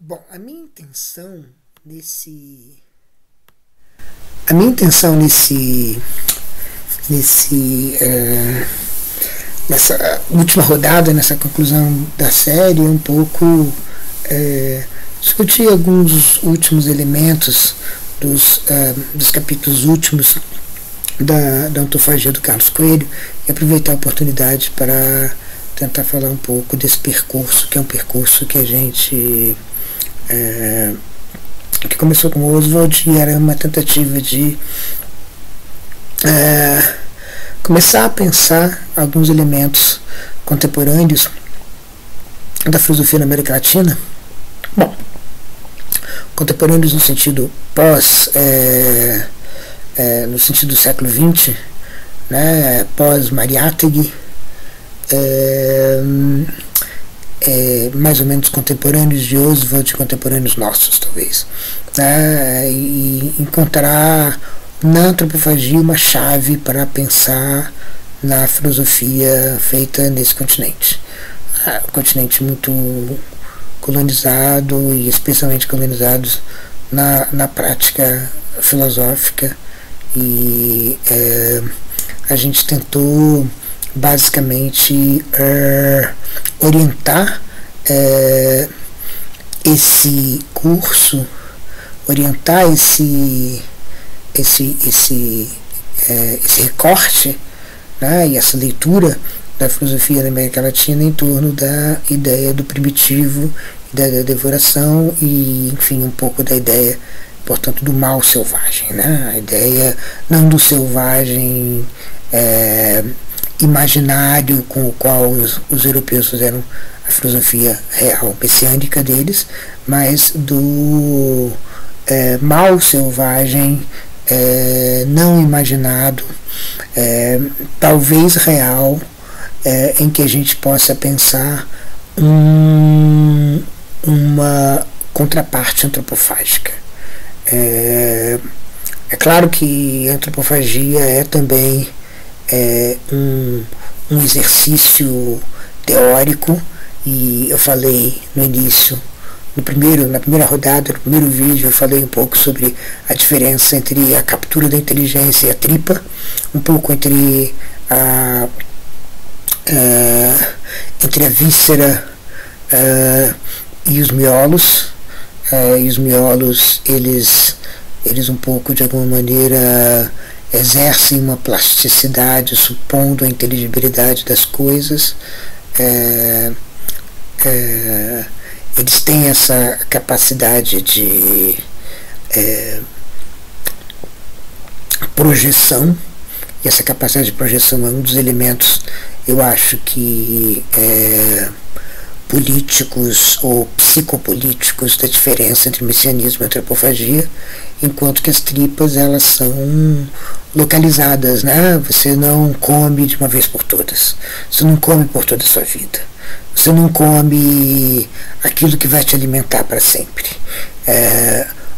Bom, a minha intenção nessa última rodada, nessa conclusão da série, é um pouco discutir alguns últimos elementos dos capítulos últimos da Ontofagia do Carlos Coelho e aproveitar a oportunidade para tentar falar um pouco desse percurso, que é um percurso que a gente que começou com o Oswald e era uma tentativa de começar a pensar alguns elementos contemporâneos da filosofia na América Latina. Bom, contemporâneos no sentido no sentido do século XX, né, pós-Mariátegui, mais ou menos contemporâneos de Oswald, contemporâneos nossos, talvez, né, e encontrar na antropofagia uma chave para pensar na filosofia feita nesse continente. Um continente muito colonizado e especialmente colonizado na prática filosófica, e a gente tentou basicamente orientar esse curso, orientar esse recorte, né, e essa leitura da filosofia da América Latina em torno da ideia do primitivo, ideia da devoração e, enfim, um pouco da ideia, portanto, do mal selvagem, né? A ideia não do selvagem imaginário com o qual os europeus fizeram a filosofia real, messiânica deles, mas do mal selvagem não imaginado, talvez real, em que a gente possa pensar uma contraparte antropofágica. É claro que a antropofagia é também um exercício teórico, e eu falei no início, na primeira rodada, no primeiro vídeo, eu falei um pouco sobre a diferença entre a captura da inteligência e a tripa, um pouco entre a víscera e os miolos. E os miolos, eles um pouco, de alguma maneira, exercem uma plasticidade, supondo a inteligibilidade das coisas. Eles têm essa capacidade de projeção, e essa capacidade de projeção é um dos elementos, eu acho que políticos ou psicopolíticos da diferença entre messianismo e antropofagia, enquanto que as tripas, elas são localizadas, né? Você não come de uma vez por todas, você não come por toda a sua vida, você não come aquilo que vai te alimentar para sempre,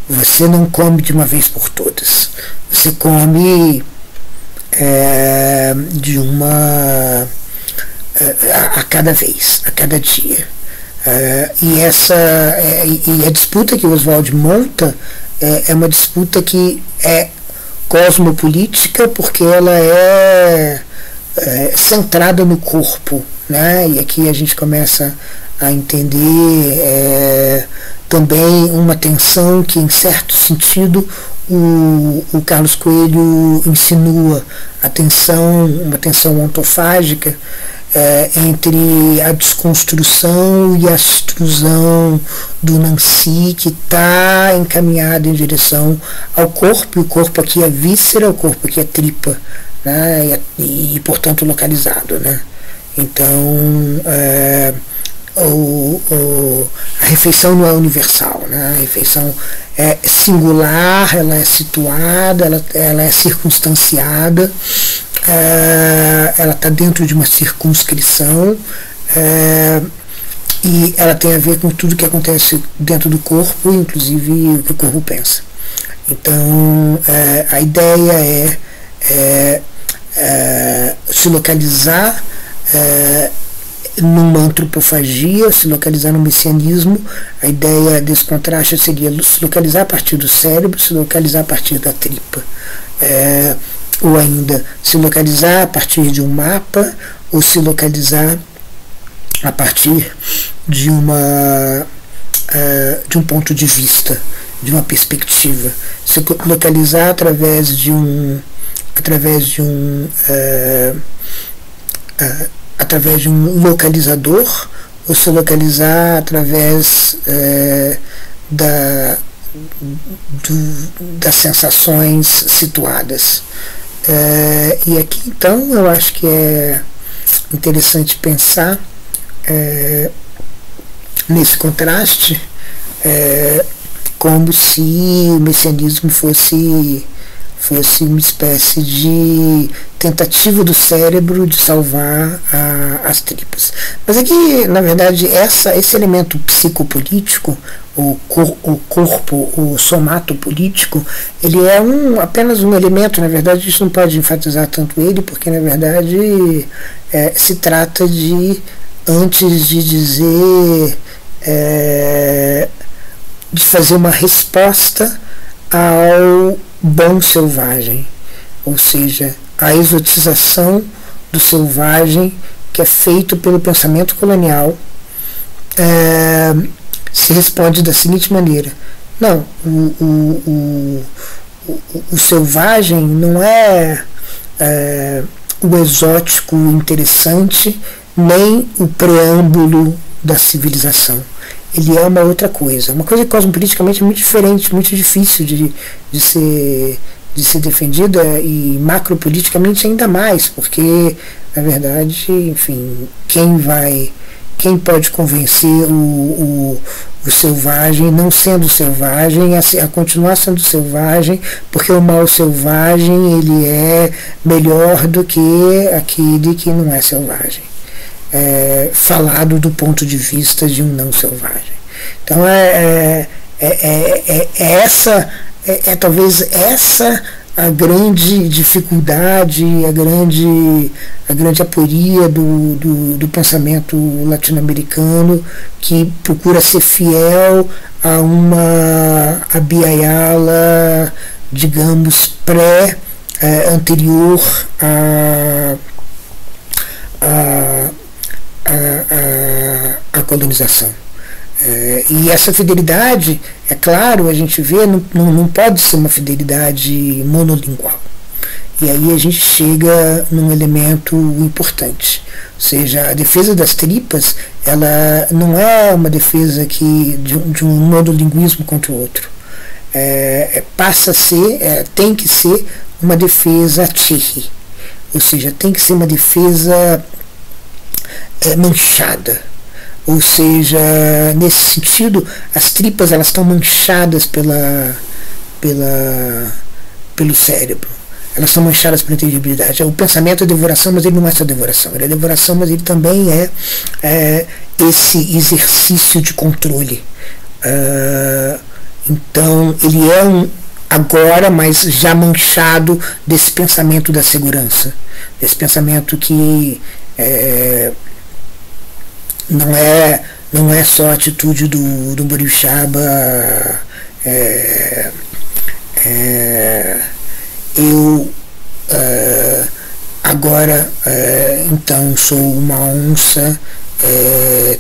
você não come de uma vez por todas, você come de uma a cada vez, a cada dia. E a disputa que o Oswald monta é uma disputa que é cosmopolítica, porque ela é centrada no corpo, né? E aqui a gente começa a entender também uma tensão que, em certo sentido, o Carlos Coelho insinua, uma tensão ontofágica entre a desconstrução e a extrusão do Nancy, que está encaminhado em direção ao corpo, e o corpo aqui é víscera, o corpo aqui é tripa, né, e portanto localizado, né? Então a refeição não é universal, né? A refeição é singular, ela é situada, ela é circunstanciada, ela está dentro de uma circunscrição, e ela tem a ver com tudo que acontece dentro do corpo, inclusive o que o corpo pensa. Então a ideia é se localizar numa antropofagia, se localizar no messianismo, a ideia desse contraste seria se localizar a partir do cérebro, se localizar a partir da tripa. Ou ainda se localizar a partir de um mapa, ou se localizar a partir de um ponto de vista, de uma perspectiva, se localizar através de um localizador, ou se localizar através das sensações situadas. E aqui então eu acho que é interessante pensar nesse contraste, como se o messianismo fosse uma espécie de tentativa do cérebro de salvar as tripas. Mas aqui, na verdade, esse elemento psicopolítico, o corpo, o somato político, ele é apenas um elemento. Na verdade, a gente não pode enfatizar tanto ele, porque, na verdade, se trata de, antes de dizer, de fazer uma resposta ao bom selvagem, ou seja, a exotização do selvagem que é feito pelo pensamento colonial. Se responde da seguinte maneira: não, o selvagem não é o exótico interessante, nem o preâmbulo da civilização. Ele é uma outra coisa, uma coisa cosmopoliticamente muito diferente, muito difícil de ser defendida, e macropoliticamente ainda mais, porque, na verdade, enfim, quem pode convencer o selvagem, não sendo selvagem, a continuar sendo selvagem, porque o mal selvagem ele é melhor do que aquele que não é selvagem. Falado do ponto de vista de um não selvagem. Então talvez essa a grande dificuldade, a grande aporia do pensamento latino-americano, que procura ser fiel a uma Abiyala, digamos, anterior à colonização. E essa fidelidade, é claro, a gente vê, não pode ser uma fidelidade monolingual. E aí a gente chega num elemento importante. Ou seja, a defesa das tripas, ela não é uma defesa de um monolinguismo contra o outro. Passa a ser, tem que ser uma defesa tirri. Ou seja, tem que ser uma defesa manchada. Ou seja, nesse sentido, as tripas elas estão manchadas pelo cérebro. Elas são manchadas pela inteligibilidade. O pensamento é devoração, mas ele não é só devoração. Ele é devoração, mas ele também é esse exercício de controle. Então, ele é agora, mas já manchado desse pensamento da segurança. Desse pensamento que não é só a atitude do Burixaba, eu agora então sou uma onça,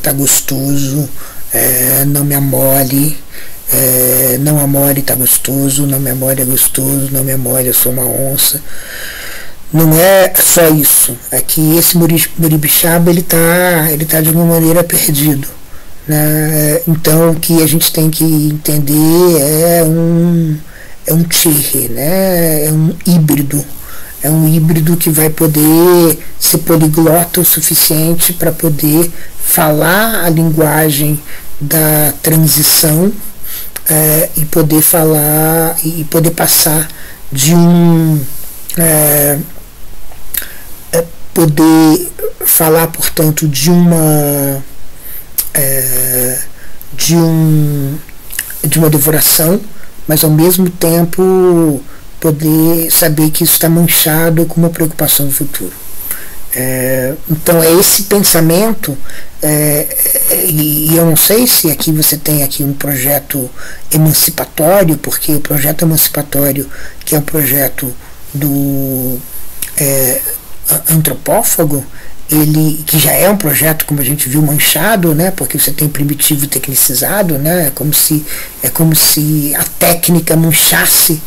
tá gostoso, não me amole, não amole, tá gostoso, não me amole, é gostoso, não me amole, eu sou uma onça. Não é só isso, é que esse Burixaba ele tá de alguma maneira perdido, né? Então o que a gente tem que entender é um tirri, né? É um híbrido que vai poder ser poliglota o suficiente para poder falar a linguagem da transição, e poder falar e poder passar de poder falar, portanto, de uma devoração, mas ao mesmo tempo poder saber que isso está manchado com uma preocupação no futuro. Então é esse pensamento, e eu não sei se aqui você tem aqui um projeto emancipatório, porque o projeto emancipatório, que é um projeto do antropófago, ele, que já é um projeto, como a gente viu, manchado, né, porque você tem primitivo tecnicizado, né, é como se a técnica manchasse,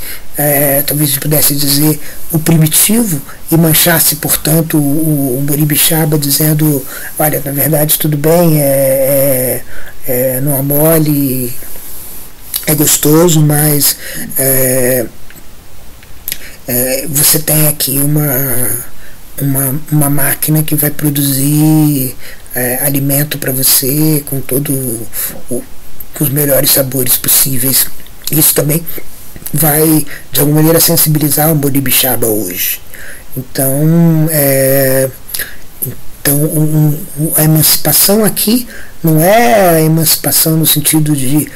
talvez a gente pudesse dizer, o primitivo, e manchasse, portanto, o Moribixaba, dizendo, olha, na verdade tudo bem, não é mole, é gostoso, mas você tem aqui uma máquina que vai produzir alimento para você com com os melhores sabores possíveis. Isso também vai, de alguma maneira, sensibilizar o Moribixaba hoje. Então, a emancipação aqui não é a emancipação no sentido de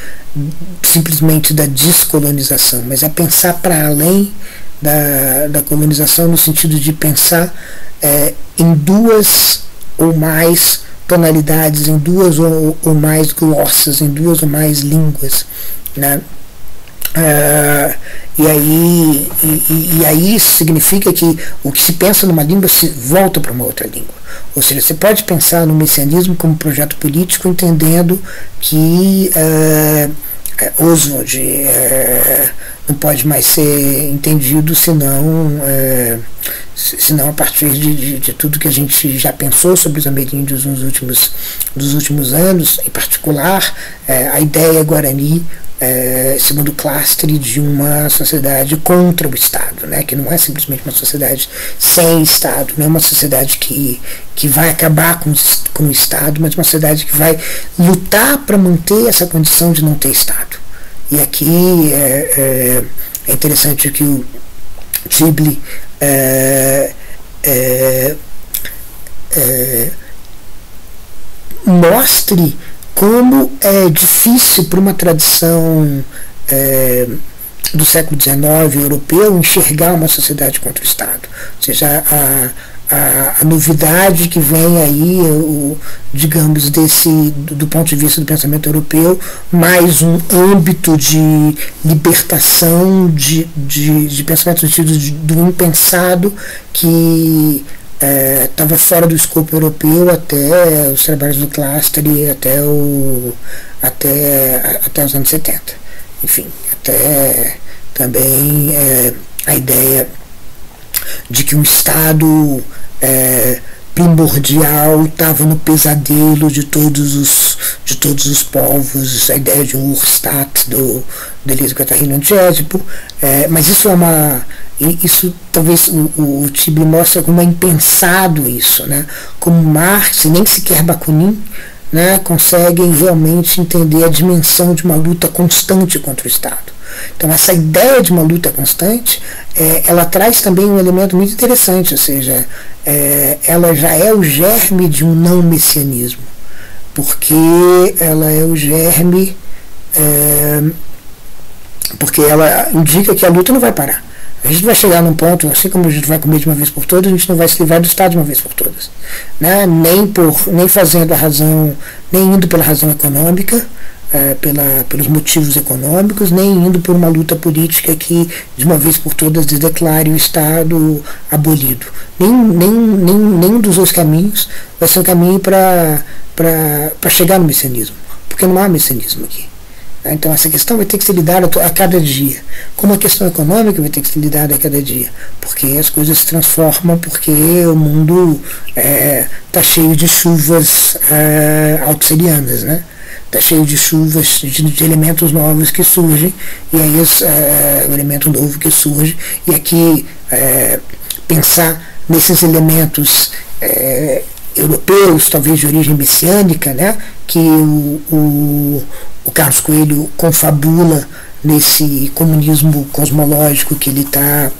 simplesmente da descolonização, mas é pensar para além da colonização, no sentido de pensar em duas ou mais tonalidades, em duas ou mais glossas, em duas ou mais línguas, né? E aí isso significa que o que se pensa numa língua se volta para uma outra língua. Ou seja, você pode pensar no messianismo como projeto político, entendendo que Oswald não pode mais ser entendido senão a partir de tudo que a gente já pensou sobre os ameríndios nos últimos anos, em particular a ideia guarani, segundo Clastre, de uma sociedade contra o Estado, né, que não é simplesmente uma sociedade sem Estado, não é uma sociedade que vai acabar com o Estado, mas uma sociedade que vai lutar para manter essa condição de não ter Estado. E aqui é interessante que o Tibli mostre como é difícil para uma tradição do século XIX europeu enxergar uma sociedade contra o Estado. Ou seja, a novidade que vem aí, digamos, do ponto de vista do pensamento europeu, mais um âmbito de libertação de pensamento no sentido do impensado que estava fora do escopo europeu até os trabalhos do Clastre, até os anos 70. Enfim, até também a ideia de que um Estado primordial estava no pesadelo de todos os povos, a ideia de um Urstadt do Elísio Catarino Antiepo, mas isso talvez o Tibli mostra como é impensado isso, né? Como Marx e nem sequer Bakunin, né, conseguem realmente entender a dimensão de uma luta constante contra o Estado. Então essa ideia de uma luta constante, ela traz também um elemento muito interessante, ou seja, ela já é o germe de um não messianismo, porque ela é o germe, porque ela indica que a luta não vai parar. A gente vai chegar num ponto, assim como a gente vai comer de uma vez por todas, a gente não vai se livrar do Estado de uma vez por todas, né? Nem fazendo a razão, nem indo pela razão econômica, pelos motivos econômicos, nem indo por uma luta política que de uma vez por todas declare o Estado abolido. Nenhum dos dois caminhos vai ser um caminho para chegar no messianismo, porque não há messianismo aqui. Então essa questão vai ter que ser lidada a cada dia, como a questão econômica vai ter que ser lidada a cada dia, porque as coisas se transformam, porque o mundo está cheio de chuvas auxilianas, né? Está cheio de chuvas, de elementos novos que surgem, e aí o elemento novo que surge, e aqui pensar nesses elementos europeus, talvez de origem messiânica, né? Que o Carlos Coelho confabula nesse comunismo cosmológico que ele está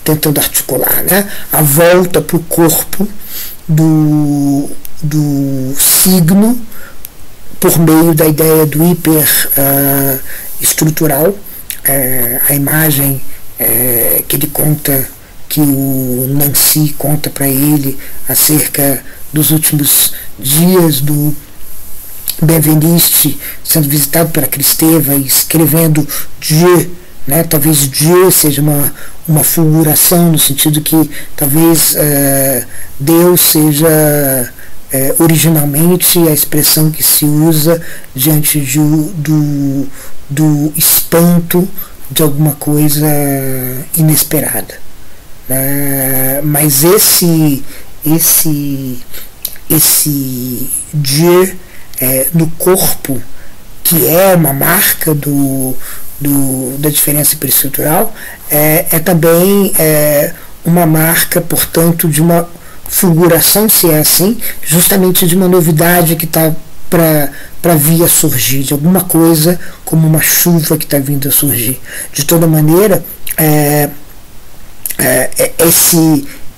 tentando articular, né? A volta para o corpo do signo por meio da ideia do hiper estrutural, a imagem que ele conta que o Nancy conta para ele acerca dos últimos dias do Benveniste sendo visitado pela Kristeva e escrevendo Dieu, né? Talvez Dieu seja uma fulguração, no sentido que talvez Deus seja originalmente a expressão que se usa diante do espanto de alguma coisa inesperada. Mas esse Dieu no corpo, que é uma marca da diferença hiperestrutural, é também uma marca, portanto, de uma fulguração, se é assim, justamente de uma novidade que está para vir a surgir, de alguma coisa como uma chuva que está vindo a surgir. De toda maneira,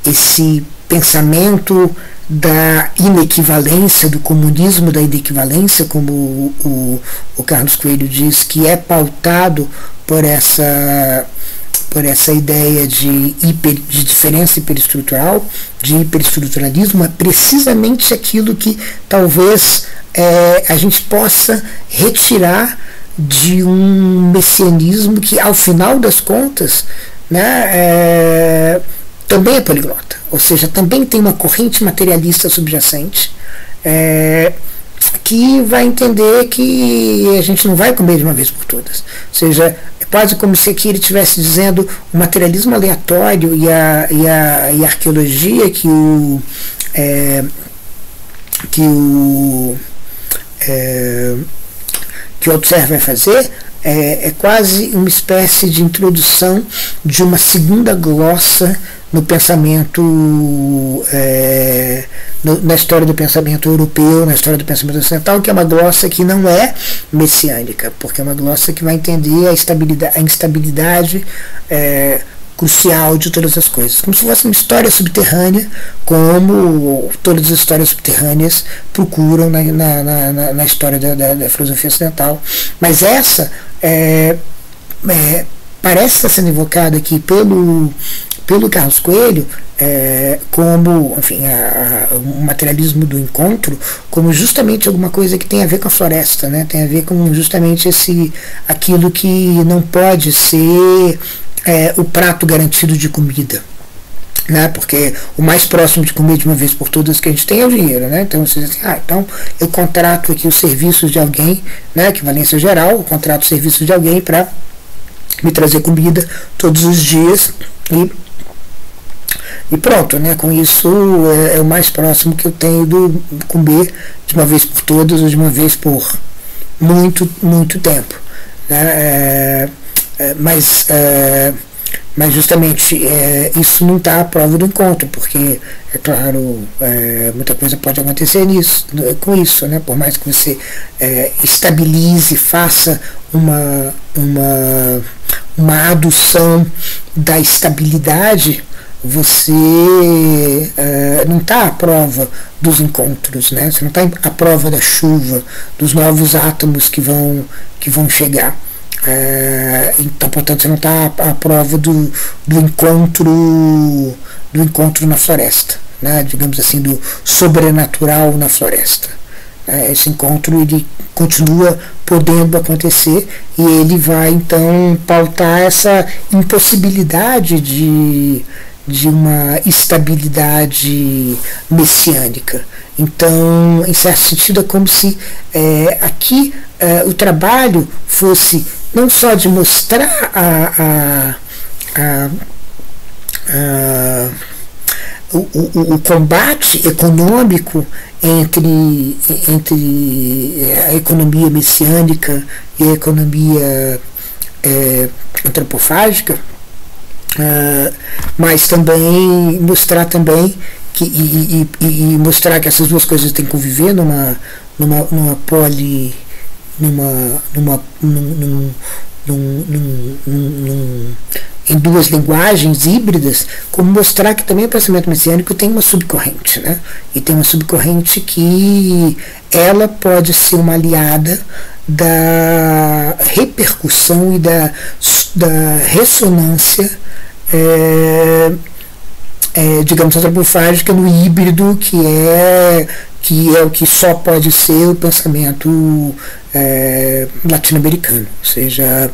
esse pensamento da inequivalência, do comunismo da inequivalência, como o Carlos Coelho diz, que é pautado por essa ideia de diferença hiperestrutural, de hiperestruturalismo, é precisamente aquilo que talvez a gente possa retirar de um messianismo que, ao final das contas, né, também é poliglota, ou seja, também tem uma corrente materialista subjacente, que vai entender que a gente não vai comer de uma vez por todas. Ou seja, é quase como se aqui ele estivesse dizendo o materialismo aleatório e a arqueologia que o Althusser vai fazer é quase uma espécie de introdução de uma segunda glossa no pensamento, na história do pensamento europeu, na história do pensamento ocidental, que é uma glossa que não é messiânica, porque é uma glossa que vai entender a instabilidade crucial de todas as coisas, como se fosse uma história subterrânea, como todas as histórias subterrâneas procuram na história da filosofia ocidental. Mas essa parece estar sendo invocada aqui pelo Carlos Coelho, como, enfim, o materialismo do encontro, como justamente alguma coisa que tem a ver com a floresta, né? Tem a ver com justamente aquilo que não pode ser o prato garantido de comida, né? Porque o mais próximo de comer de uma vez por todas que a gente tem é o dinheiro, né? Então você diz assim, então eu contrato aqui os serviços de alguém, né? Equivalência geral, eu contrato os serviços de alguém para me trazer comida todos os dias e pronto, né? Com isso é o mais próximo que eu tenho do comer de uma vez por todas ou de uma vez por muito tempo, né? Mas justamente isso não está à prova do encontro, porque, é claro, muita coisa pode acontecer com isso, né? Por mais que você estabilize, faça uma adução da estabilidade, você não está à prova dos encontros, né? Você não está à prova da chuva, dos novos átomos que vão chegar. Então, portanto, você não está à prova do encontro na floresta, né? Digamos assim, do sobrenatural na floresta. Esse encontro ele continua podendo acontecer e ele vai então pautar essa impossibilidade de uma estabilidade messiânica. Então, em certo sentido, é como se aqui o trabalho fosse não só de mostrar o combate econômico entre a economia messiânica e a economia antropofágica, mas também mostrar também e mostrar que essas duas coisas têm que conviver em duas linguagens híbridas, como mostrar que também o pensamento messiânico tem uma subcorrente, né? E tem uma subcorrente que ela pode ser uma aliada da repercussão e da ressonância digamos, antropofágica no híbrido, que é o que só pode ser o pensamento latino-americano, ou seja,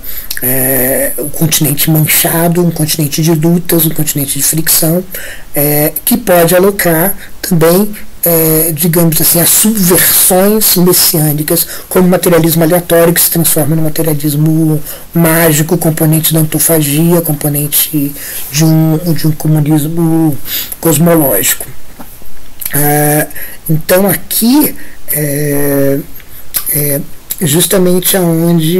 o continente manchado, um continente de lutas, um continente de fricção, que pode alocar também, digamos assim, as subversões messiânicas, como materialismo aleatório, que se transforma no materialismo mágico, componente da ontofagia, componente de um comunismo cosmológico. Então aqui justamente aonde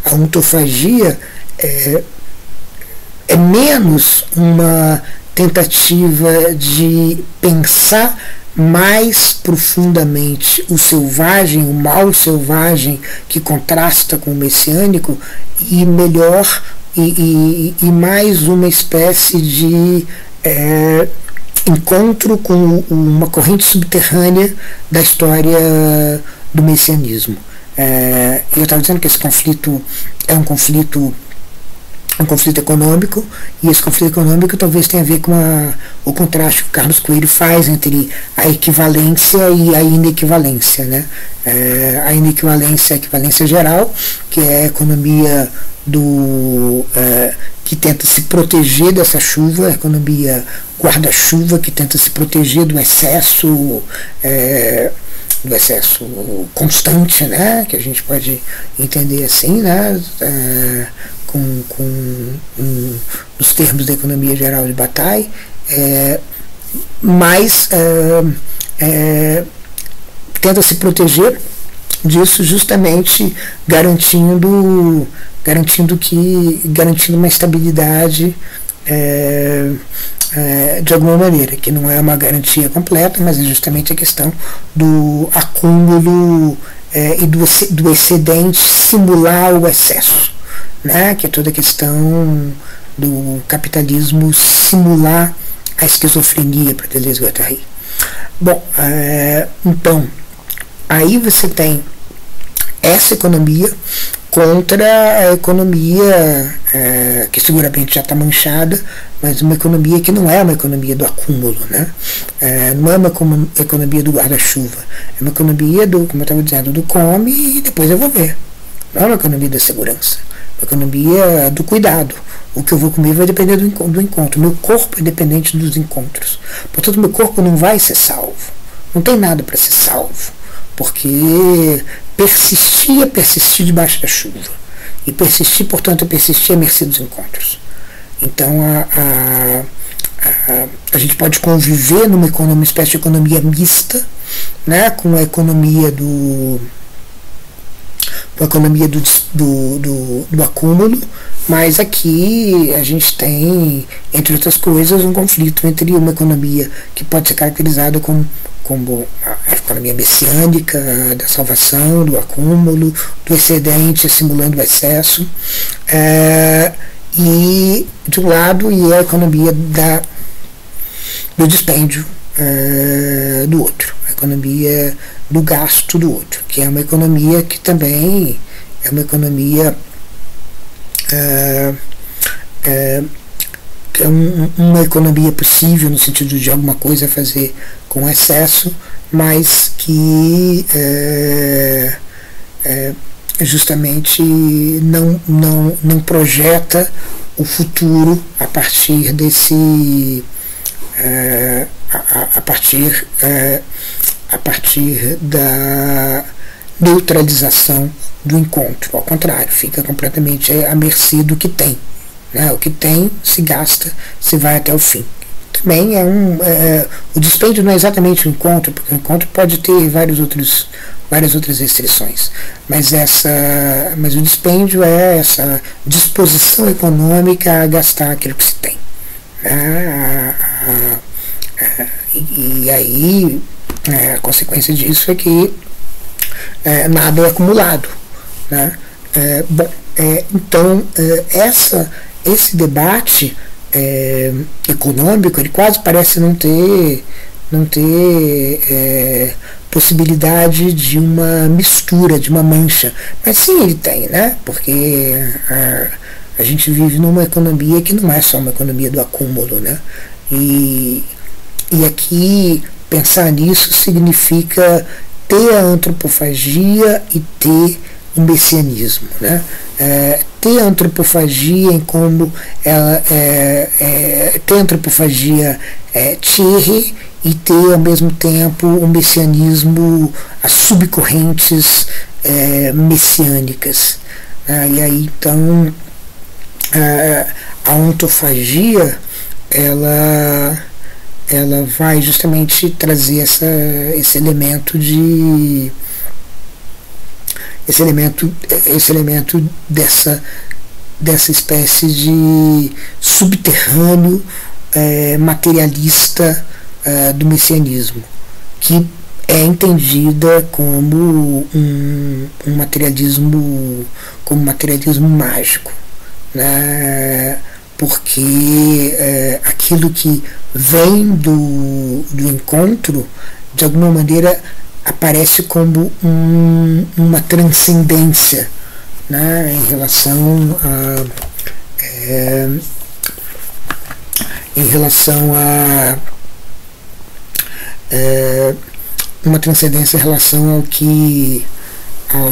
a ontofagia é menos uma tentativa de pensar mais profundamente o selvagem, o mal selvagem que contrasta com o messiânico, e melhor e mais uma espécie de encontro com uma corrente subterrânea da história do messianismo. Eu estava dizendo que esse conflito é um conflito econômico, e esse conflito econômico talvez tenha a ver com o contraste que o Carlos Coelho faz entre a equivalência e a inequivalência, né? A inequivalência, a equivalência geral, que é a economia que tenta se proteger dessa chuva, a economia guarda-chuva, que tenta se proteger do excesso constante, né? Que a gente pode entender assim, né? Nos termos da economia geral de Bataille, mas tenta se proteger disso justamente garantindo uma estabilidade de alguma maneira, que não é uma garantia completa, mas é justamente a questão do acúmulo e do excedente simular o excesso, né? Que é toda a questão do capitalismo simular a esquizofrenia, para Deleuze e Guattari. Bom, então, aí você tem essa economia contra a economia que seguramente já está manchada, mas uma economia que não é uma economia do acúmulo, né? Não é uma economia do guarda-chuva, é uma economia como eu estava dizendo, do come e depois eu vou ver. Não é uma economia da segurança, é uma economia do cuidado. O que eu vou comer vai depender do encontro. Meu corpo é dependente dos encontros. Portanto, meu corpo não vai ser salvo. Não tem nada para ser salvo, porque persistir debaixo da chuva. E persistir, portanto, persistir à mercê dos encontros. Então, a gente pode conviver numa espécie de economia mista, né, com a economia do acúmulo, mas aqui a gente tem, entre outras coisas, um conflito entre uma economia que pode ser caracterizada como a economia messiânica, da salvação, do acúmulo, do excedente simulando o excesso, e de um lado, e a economia do dispêndio do outro, a economia do gasto do outro, que é uma economia que também é uma economia uma economia possível no sentido de alguma coisa a fazer com excesso, mas que justamente não projeta o futuro a partir desse a partir da neutralização do encontro. Ao contrário, fica completamente à mercê do que tem, né? O que tem se gasta, se vai até o fim. Também o dispêndio não é exatamente o encontro, porque o encontro pode ter várias outras restrições, mas o dispêndio é essa disposição econômica a gastar aquilo que se tem, né? E aí a consequência disso é que nada é acumulado, né? Então esse debate econômico, ele quase parece não ter possibilidade de uma mistura, de uma mancha, mas sim ele tem, né? Porque a a gente vive numa economia que não é só uma economia do acúmulo, né? E aqui pensar nisso significa ter a antropofagia e ter o messianismo, né? Ter a antropofagia em como ela ter a antropofagia Thierry e ter ao mesmo tempo o messianismo, as subcorrentes messiânicas. E aí então a ontofagia ela vai justamente trazer esse elemento dessa espécie de subterrâneo materialista do messianismo, que é entendida como um materialismo mágico, né? Porque aquilo que vem do encontro, de alguma maneira, aparece como uma transcendência, né, em relação a uma transcendência em relação ao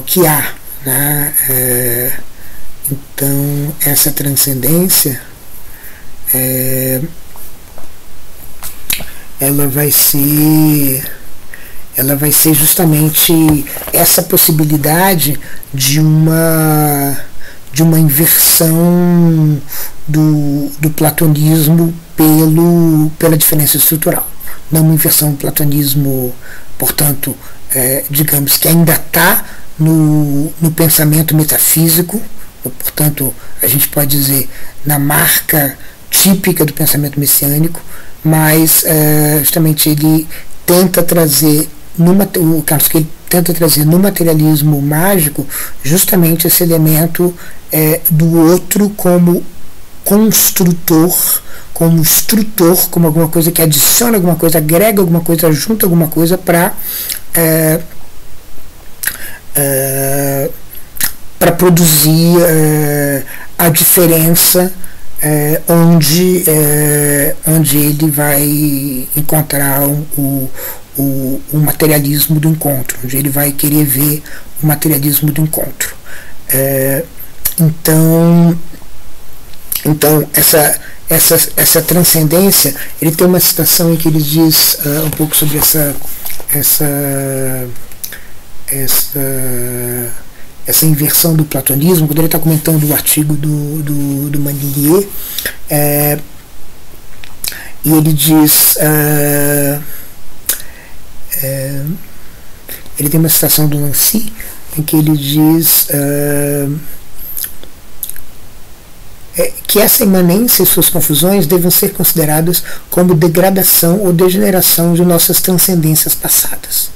que há, né? Então essa transcendência ela vai ser justamente essa possibilidade de uma inversão do platonismo pela diferença estrutural. Não uma inversão do platonismo, portanto, digamos que ainda está no pensamento metafísico, portanto, a gente pode dizer na marca típica do pensamento messiânico, mas justamente ele tenta trazer o Carlos que ele tenta trazer no materialismo mágico justamente esse elemento do outro como construtor, como instrutor, como alguma coisa que adiciona alguma coisa, agrega alguma coisa, junta alguma coisa para produzir a diferença onde ele vai encontrar o materialismo do encontro, onde ele vai querer ver o materialismo do encontro. Então essa transcendência, ele tem uma citação em que ele diz um pouco sobre essa inversão do platonismo, quando ele está comentando o artigo do Manilier, e ele diz, ele tem uma citação do Nancy em que ele diz que essa imanência e suas confusões devem ser consideradas como degradação ou degeneração de nossas transcendências passadas.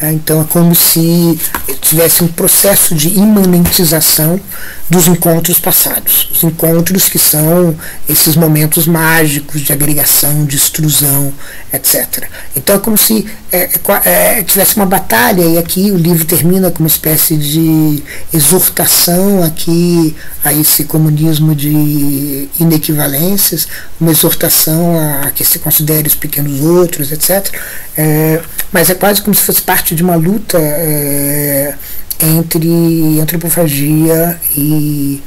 Então é como se tivesse um processo de imanentização dos encontros passados, os encontros que são esses momentos mágicos de agregação, de extrusão, etc. Então é como se tivesse uma batalha, e aqui o livro termina com uma espécie de exortação aqui a esse comunismo de inequivalências, uma exortação a que se considere os pequenos outros, etc. Mas é quase como se fosse parte de uma luta entre antropofagia e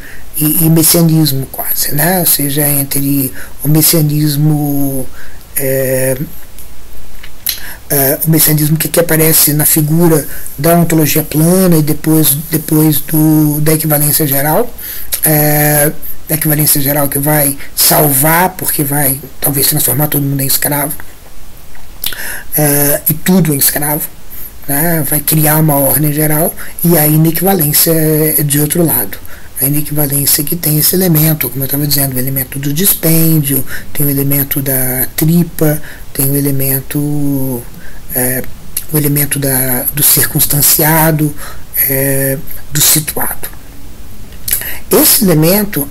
messianismo, quase, né? Ou seja, entre o messianismo que aparece na figura da ontologia plana e depois da equivalência geral, da equivalência geral que vai salvar, porque vai talvez transformar todo mundo em escravo, e tudo em escravo, né? Vai criar uma ordem geral, e a inequivalência de outro lado. A inequivalência que tem esse elemento, como eu estava dizendo, o elemento do dispêndio, tem o elemento da tripa, tem o elemento do circunstanciado, do situado. Esse elemento,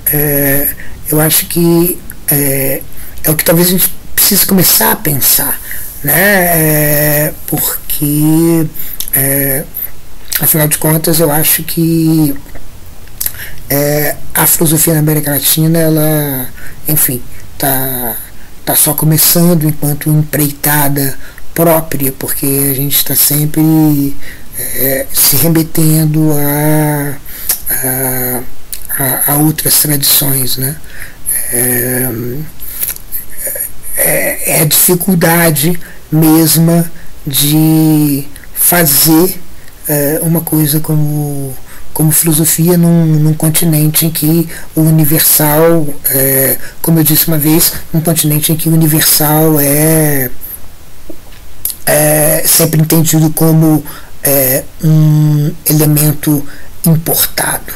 eu acho que é o que talvez a gente precise começar a pensar, né? Porque afinal de contas eu acho que A filosofia na América Latina, ela, enfim, tá só começando enquanto empreitada própria, porque a gente está sempre se remetendo a outras tradições, né? É a dificuldade mesma de fazer uma coisa como filosofia num continente em que o universal, como eu disse uma vez, num continente em que o universal é sempre entendido como um elemento importado.